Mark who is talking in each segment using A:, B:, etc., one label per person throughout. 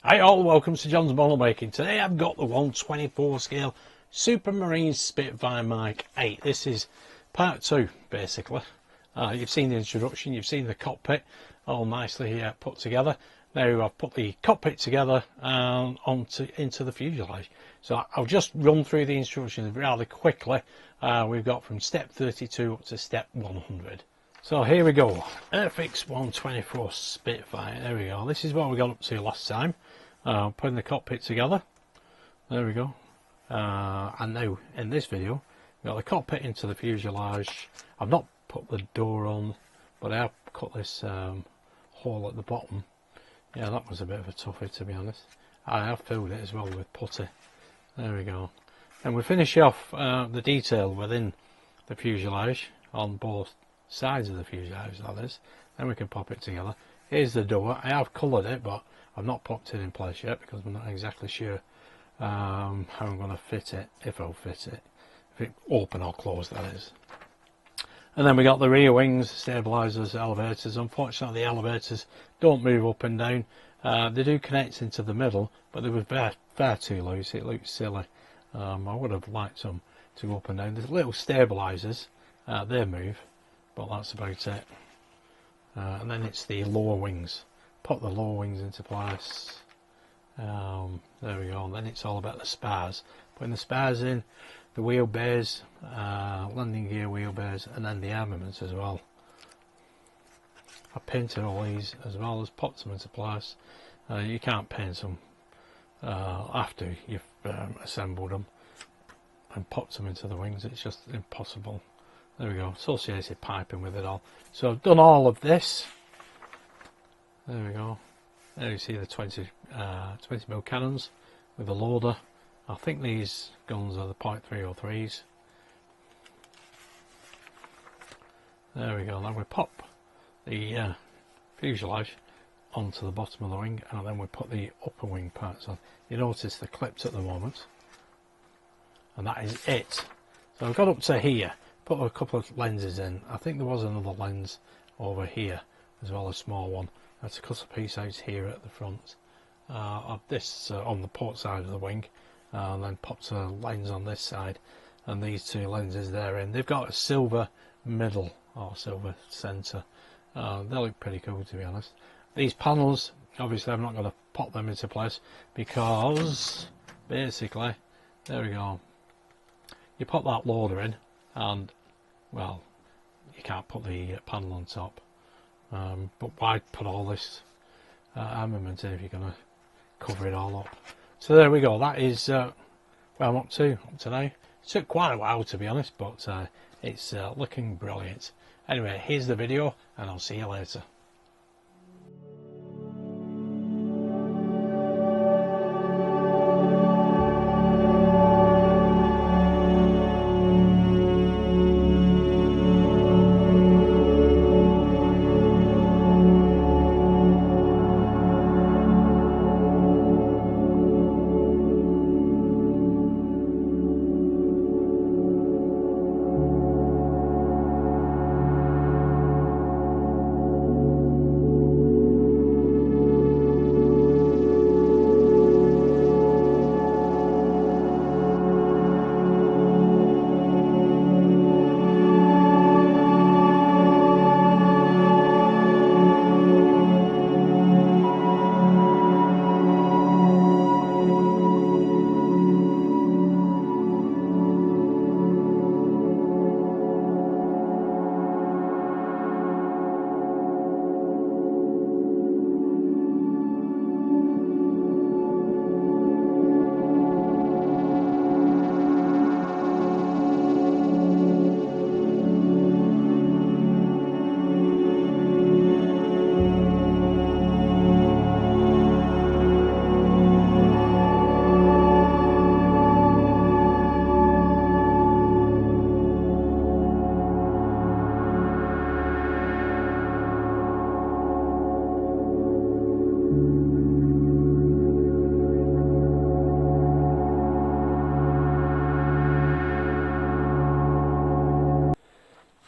A: Hi all, welcome to Johnsmodelmaking. Today I've got the 1/24 scale Supermarine Spitfire Mk VIII. This is part 2 basically. You've seen the introduction, you've seen the cockpit all nicely put together. Now I've put the cockpit together into the fuselage. So I'll just run through the instructions rather quickly. We've got from step 32 up to step 100. So here we go, Airfix 1/24 Spitfire, there we go. This is what we got up to last time, putting the cockpit together, there we go. And now in this video, we've got the cockpit into the fuselage. I've not put the door on, but I have cut this hole at the bottom. Yeah, that was a bit of a toughie to be honest. I have filled it as well with putty, there we go. And we finish off the detail within the fuselage on both sides of the fuselage, that is. Then we can pop it together. Here's the door. I have coloured it, but I've not popped it in place yet because I'm not exactly sure how I'm going to fit it, if I'll fit it, if it open or close, that is. And then we got the rear wings, stabilisers, elevators. Unfortunately the elevators don't move up and down. They do connect into the middle, but they were far too loose. It looks silly. I would have liked them to go up and down. There's little stabilisers, they move, but that's about it. And then it's the lower wings. Put the lower wings into place. There we go. And then it's all about the spars. Putting the spars in, the wheel bays, landing gear wheel bays, and then the armaments as well. I painted all these as well as popped them into place. You can't paint them after you've assembled them and popped them into the wings. It's just impossible. There we go, associated piping with it all. So I've done all of this. There we go. There you see the 20mm cannons with the loader. I think these guns are the .303s. There we go. Then we pop the fuselage onto the bottom of the wing, and then we put the upper wing parts on. You notice they're clipped at the moment, and that is it. So I've got up to here. Put a couple of lenses in. I think there was another lens over here as well, a small one. That's a cut a piece out here at the front of this on the port side of the wing, and then popped a lens on this side, and these two lenses therein. They've got a silver middle or silver centre. They look pretty cool to be honest. These panels, obviously I'm not going to pop them into place because basically, there we go, you pop that loader in and, well, you can't put the panel on top, but why put all this armament in if you're going to cover it all up? So there we go, that is where I'm up to now. It took quite a while to be honest, but it's looking brilliant. Anyway, here's the video and I'll see you later.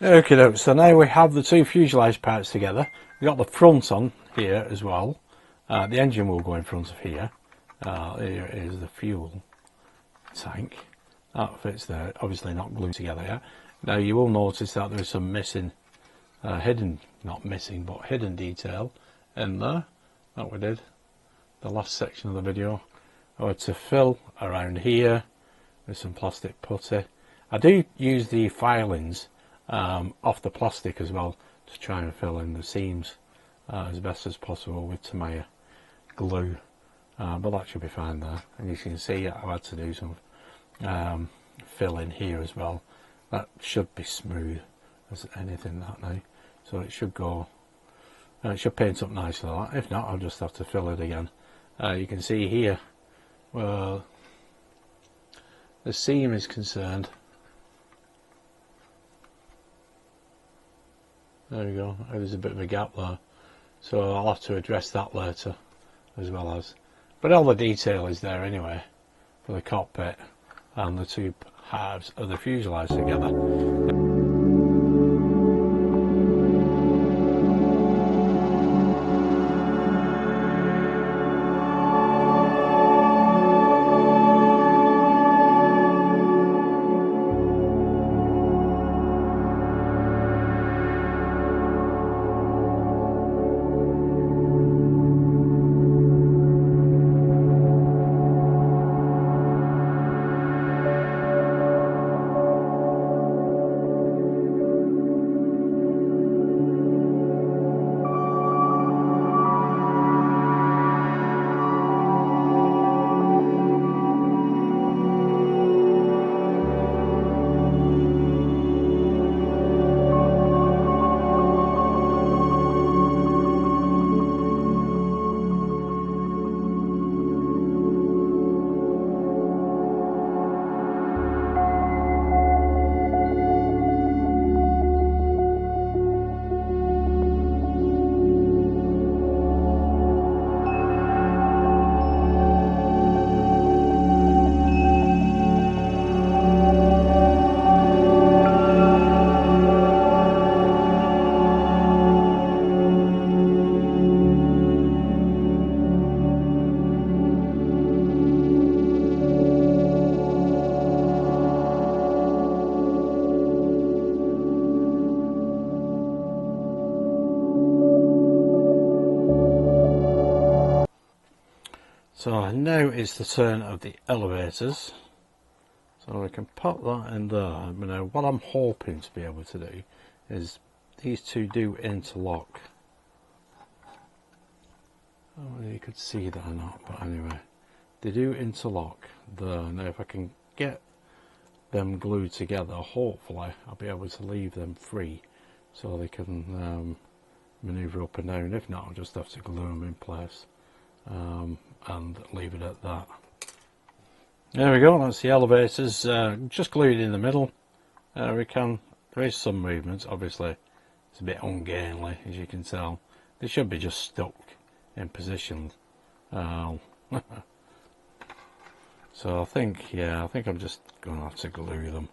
A: Okay, so now we have the two fuselage parts together. We've got the front on here as well. The engine will go in front of here. Here is the fuel tank. That fits there, obviously not glued together yet. Now you will notice that there is some missing, hidden detail in there that we did the last section of the video. I had to fill around here with some plastic putty. I do use the filings off the plastic as well to try and fill in the seams as best as possible with Tamiya glue, but that should be fine there. And you can see I had to do some fill in here as well. That should be smooth as anything that now, so it should go, it should paint up nicely like that. If not, I'll just have to fill it again. You can see here where the seam is concerned. There we go, there's a bit of a gap there, so I'll have to address that later as well as, but all the detail is there anyway for the cockpit and the two halves of the fuselage together. So now it's the turn of the elevators, so we can pop that in there. Now what I'm hoping to be able to do is these two do interlock. I don't know whether you could see that or not, but anyway, they do interlock there. Now if I can get them glued together, hopefully I'll be able to leave them free so they can manoeuvre up and down. If not, I'll just have to glue them in place and leave it at that. There we go, that's the elevators just glued in the middle. There is some movement, obviously it's a bit ungainly as you can tell. They should be just stuck in position. So I think I'm just going to have to glue them.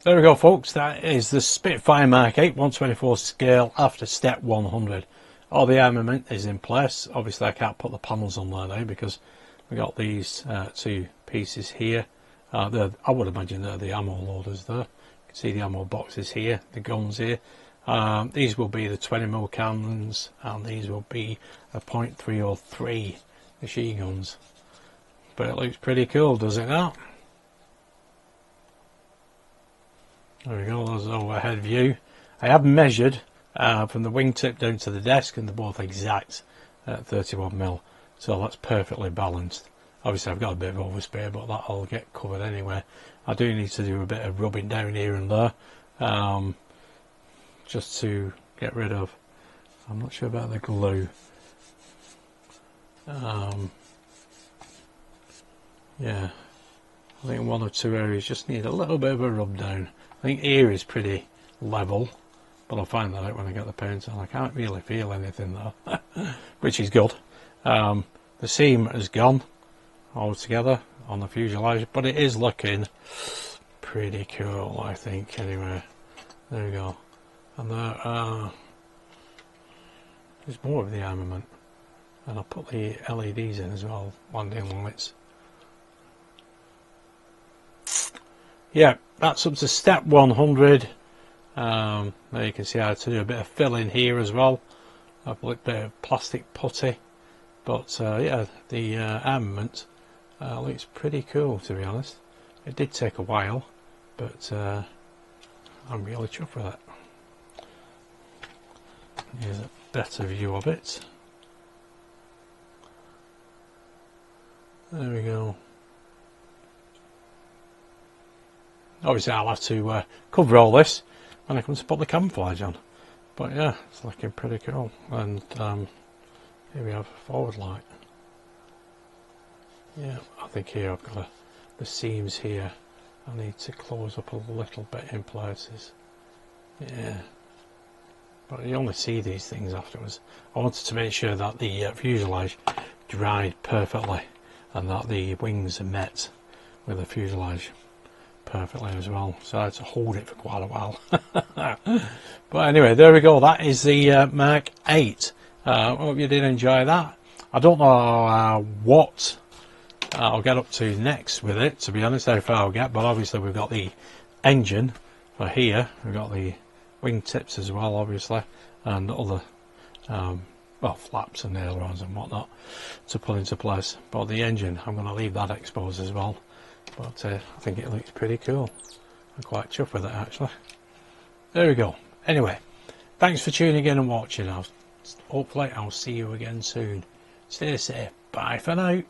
A: There we go, folks. That is the Spitfire Mark 8 1/24 scale after step 100. All the armament is in place. Obviously I can't put the panels on there now because we got these two pieces here. I would imagine they're the ammo loaders there. You can see the ammo boxes here, the guns here. These will be the 20mm cannons, and these will be a .303 machine guns. But it looks pretty cool, does it not? There we go, there's an overhead view. I have measured from the wingtip down to the desk, and they're both exact at 31mm, so that's perfectly balanced. Obviously I've got a bit of overspray, but that'll get covered anyway. I do need to do a bit of rubbing down here and there, just to get rid of, I'm not sure about the glue. Yeah, I think one or two areas just need a little bit of a rub down. I think here is pretty level, but I'll find that out when I get the paint on. I can't really feel anything though, which is good. The seam has gone altogether on the fuselage, but it is looking pretty cool, I think, anyway. There we go. And there's more of the armament, and I'll put the LEDs in as well, landing lights. Yeah, that's up to step 100. There you can see I had to do a bit of filling here as well, a bit of plastic putty, but yeah, the armament looks pretty cool, to be honest. It did take a while, but I'm really chuffed with it. Here's a better view of it. There we go. Obviously I'll have to cover all this when I come to put the camouflage on, but yeah, it's looking pretty cool. And here we have a forward light. Yeah, I think here I've got the seams here I need to close up a little bit in places. Yeah, but you only see these things afterwards. I wanted to make sure that the fuselage dried perfectly and that the wings are met with the fuselage perfectly as well, so I had to hold it for quite a while. But anyway, there we go. That is the Mark 8. Hope you did enjoy that. I don't know what I'll get up to next with it, to be honest, how far I'll get, but obviously we've got the engine for here, we've got the wing tips as well, obviously, and other well, flaps and ailerons and whatnot to put into place. But the engine, I'm going to leave that exposed as well. But I think it looks pretty cool. I'm quite chuffed with it, actually. There we go. Anyway, thanks for tuning in and watching. Hopefully I'll see you again soon. Stay safe. Bye for now.